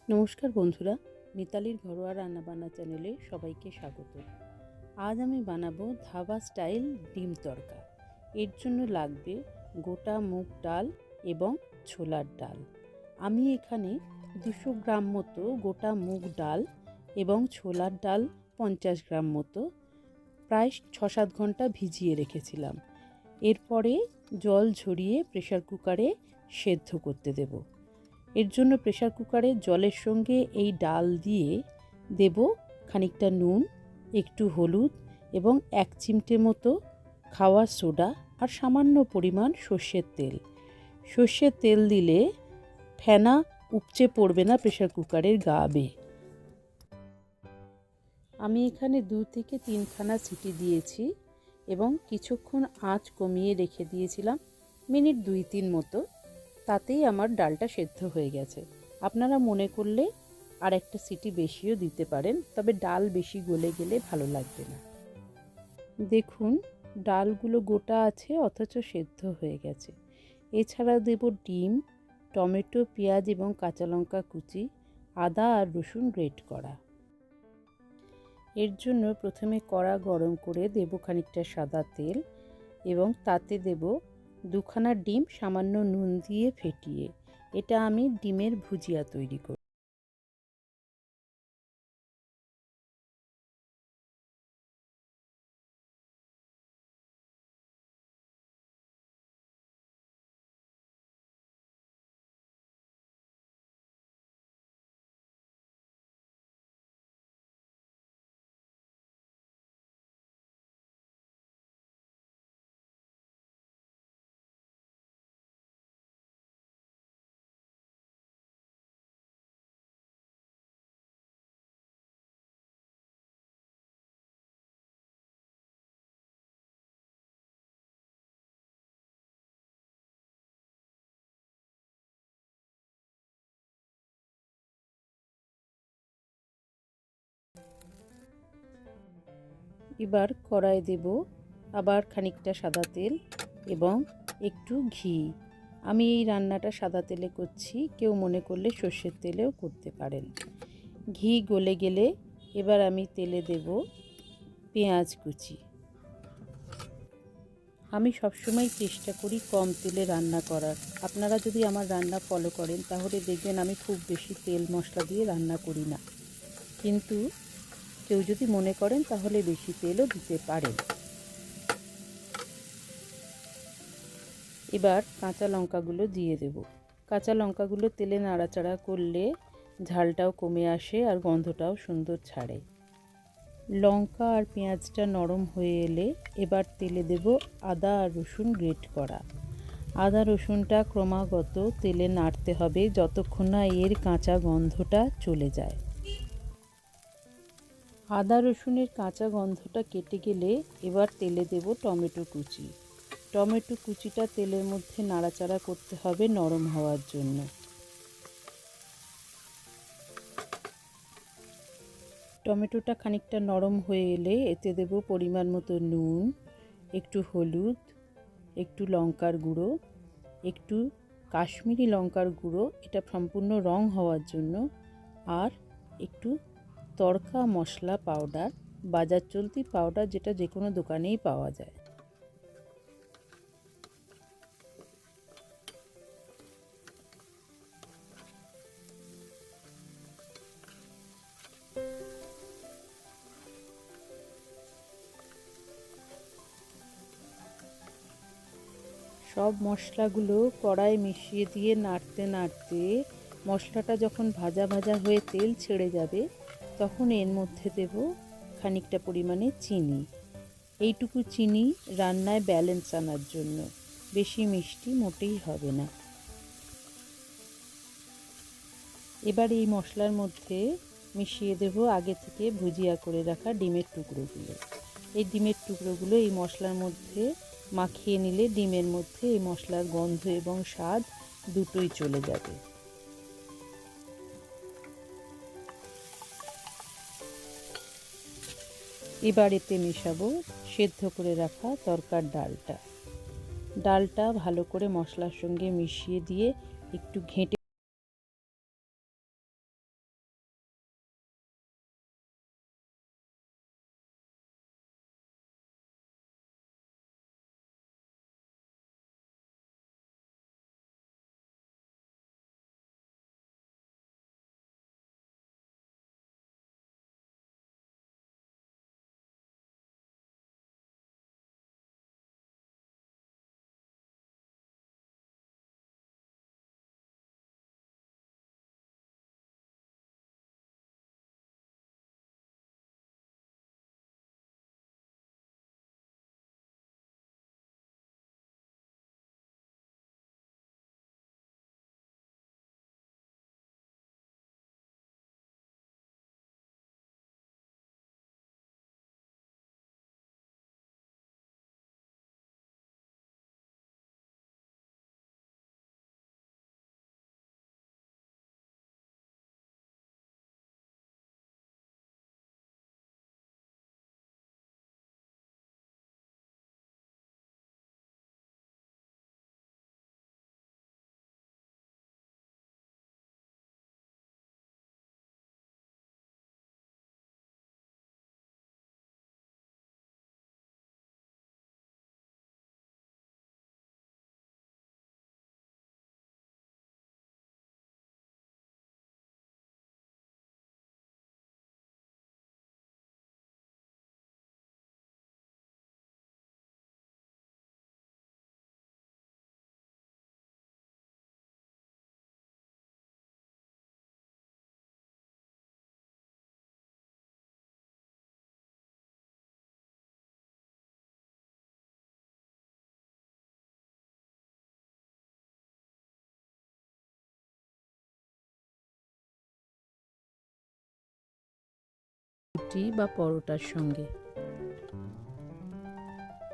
নমস্কার বন্ধুরা, মিতালির ঘরোয়া রান্নাবান্না চ্যানেলে সবাইকে স্বাগত। আজ আমি বানাবো ধাবা স্টাইল ডিম তড়কা। এর জন্য লাগবে গোটা মুগ ডাল এবং ছোলার ডাল। আমি এখানে 200 গ্রাম মতো গোটা মুগ ডাল এবং ছোলার ডাল 50 গ্রাম মতো প্রায় 6-7 ঘন্টা ভিজিয়ে রেখেছিলাম। এরপরে জল ঝরিয়ে প্রেসার কুকারে সেদ্ধ করতে দেব। এর জন্য প্রেসার কুকারে জলের সঙ্গে এই ডাল দিয়ে দেব খানিকটা নুন, একটু হলুদ এবং 1 চিমটে মতো খাওয়ার সোডা আর সামান্য পরিমাণ সর্ষের তেল। সর্ষের তেল দিলে ফেনা উপচে পড়বে না প্রেসার কুকারের গা বেয়ে। আমি এখানে 2 থেকে 3 খানা সিটি দিয়েছি এবং কিছুক্ষণ আঁচ কমিয়ে রেখে দিয়েছিলাম, মিনিট 2-3 মতো। তাতেই আমার ডালটা সেদ্ধ হয়ে গেছে। আপনারা মনে করলে আর একটা সিটি বেশিও দিতে পারেন, তবে ডাল বেশি গলে গেলে ভালো লাগবে না। দেখুন, ডালগুলো গোটা আছে অথচ সেদ্ধ হয়ে গেছে। এছাড়া দেব ডিম, টমেটো, পেঁয়াজ এবং কাঁচা লঙ্কা কুচি, আদা আর রসুন গ্রেট করা। এর জন্য প্রথমে কড়া গরম করে দেব খানিকটা সাদা তেল এবং তাতে দেব 2 খানা ডিম সামান্য নুন দিয়ে ফেটিয়ে। এটা আমি ডিমের ভুজিয়া তৈরি করব। এবার কড়াই দেব আবার খানিকটা সাদা তেল এবং একটু ঘি। আমি এই রান্নাটা সাদা তেলে করছি, কেউ মনে করলে সর্ষের তেলেও করতে পারেন। ঘি গলে গেলে এবার আমি তেলে দেব পেঁয়াজ কুচি। আমি সবসময় চেষ্টা করি কম তেলে রান্না করার। আপনারা যদি আমার রান্না ফলো করেন তাহলে দেখবেন আমি খুব বেশি তেল মশলা দিয়ে রান্না করি না, কিন্তু কেউ যদি মনে করেন তাহলে বেশি তেলও দিতে পারেন। এবার কাঁচা লঙ্কাগুলো দিয়ে দেব। কাঁচা লঙ্কাগুলো তেলে নাড়াচাড়া করলে ঝালটাও কমে আসে আর গন্ধটাও সুন্দর ছাড়ে। লঙ্কা আর পেঁয়াজটা নরম হয়ে এলে এবার তেলে দেব আদা আর রসুন গ্রেট করা। আদা রসুনটা ক্রমাগত তেলে নাড়তে হবে যতক্ষণ না এর কাঁচা গন্ধটা চলে যায়। আদা রসুনের কাঁচা গন্ধটা কেটে গেলে এবার তেলে দেব টমেটো কুচি। টমেটো কুচিটা তেলের মধ্যে নাড়াচাড়া করতে হবে নরম হওয়ার জন্য। টমেটোটা খানিকটা নরম হয়ে এলে এতে দেব পরিমাণ মতো নুন, একটু হলুদ, একটু লঙ্কার গুঁড়ো, একটু কাশ্মীরি লঙ্কার গুঁড়ো, এটা সম্পূর্ণ রং হওয়ার জন্য, আর একটু তড়কা মশলা পাউডার, বাজার চলতি পাউডার, যেটা যে কোনো দোকানেই পাওয়া যায়। সব মশলাগুলো কড়াই মিশিয়ে দিয়ে নাড়তে নাড়তে মশলাটা যখন ভাজা ভাজা হয়ে তেল ছেড়ে যাবে তখন এর মধ্যে দেব খানিকটা পরিমাণে চিনি। এইটুকু চিনি রান্নায় ব্যালেন্স আনার জন্য, বেশি মিষ্টি মোটেই হবে না। এবার এই মশলার মধ্যে মিশিয়ে দেব আগে থেকে ভুজিয়া করে রাখা ডিমের টুকরোগুলো। এই ডিমের টুকরোগুলো এই মশলার মধ্যে মাখিয়ে নিলে ডিমের মধ্যে এই মশলার গন্ধ এবং স্বাদ দুটোই চলে যাবে। এবার এতে মেশাবো সেদ্ধ করে রাখা তরকার ডালটা ভালো করে মশলার সঙ্গে মিশিয়ে দিয়ে একটু ঘেঁটে রুটি বা পরোটার সঙ্গে।